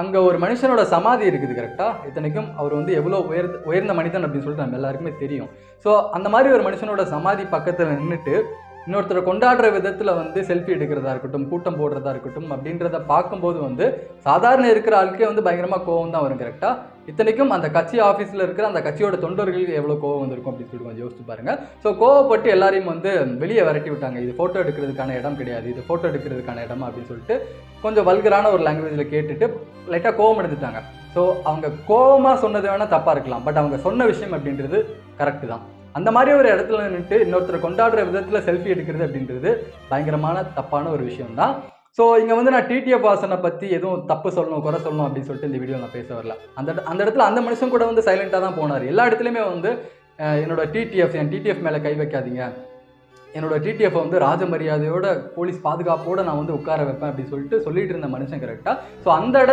அங்கே ஒரு மனுஷனோட சமாதி இருக்குது கரெக்டாக. இத்தனைக்கும் அவர் வந்து எவ்வளோ உயர்ந்த மனிதன் அப்படின்னு சொல்லிட்டு நம்ம எல்லாருக்குமே தெரியும். ஸோ அந்த மாதிரி ஒரு மனுஷனோட சமாதி பக்கத்தில் நின்றுட்டு இன்னொருத்தரை கொண்டாடுற விதத்தில் வந்து செல்ஃபி எடுக்கிறதா இருக்கட்டும், கூட்டம் போடுறதா இருக்கட்டும் அப்படின்றத பார்க்கும்போது வந்து சாதாரண இருக்கிற ஆளுக்கே வந்து பயங்கரமாக கோவம் தான் வரும் கரெக்டாக. இத்தனைக்கும் அந்த கட்சி ஆஃபீஸில் இருக்கிற அந்த கட்சியோட தொண்டர்களுக்கு எவ்வளோ கோவம் வந்திருக்கும் அப்படின்னு சொல்லிட்டு கொஞ்சம் யோசிச்சு பாருங்க. ஸோ கோவப்பட்டு எல்லாரையும் வந்து வெளியே விரட்டி விட்டாங்க. இது ஃபோட்டோ எடுக்கிறதுக்கான இடம் கிடையாது, இது ஃபோட்டோ எடுக்கிறதுக்கான இடம் அப்படின்னு சொல்லிட்டு கொஞ்சம் வல்கரான ஒரு லாங்குவேஜில் கேட்டுட்டு லைட்டாக கோவம் எடுத்துட்டாங்க. ஸோ அவங்க கோவமாக சொன்னது வேணால் தப்பாக இருக்கலாம், பட் அவங்க சொன்ன விஷயம் அப்படின்றது கரெக்டு தான். அந்த மாதிரி ஒரு இடத்துல நின்றுட்டு இன்னொருத்தரை கொண்டாடுற விதத்தில் செல்ஃபி எடுக்கிறது அப்படின்றது பயங்கரமான தப்பான ஒரு விஷயம் தான். ஸோ இங்கே வந்து நான் டிடிஎஃப் வாசனை பற்றி எதுவும் தப்பு சொல்லணும், குறை சொல்லணும் அப்படின்னு சொல்லிட்டு இந்த வீடியோ நான் பேச வரல. அந்த இடத்துல அந்த மனுஷன் கூட வந்து சைலண்ட்டாக தான் போனார். எல்லா இடத்துலையுமே வந்து என்னோட என் டிடிஎஃப் மேலே கை வைக்காதீங்க, என்னோட டிடிஎஃப் வந்து ராஜ மரியாதையோட போலீஸ் பாதுகாப்போடு நான் வந்து உட்கார வைப்பேன் அப்படின்னு சொல்லிட்டு இருந்த மனுஷன் கரெக்டாக. ஸோ அந்த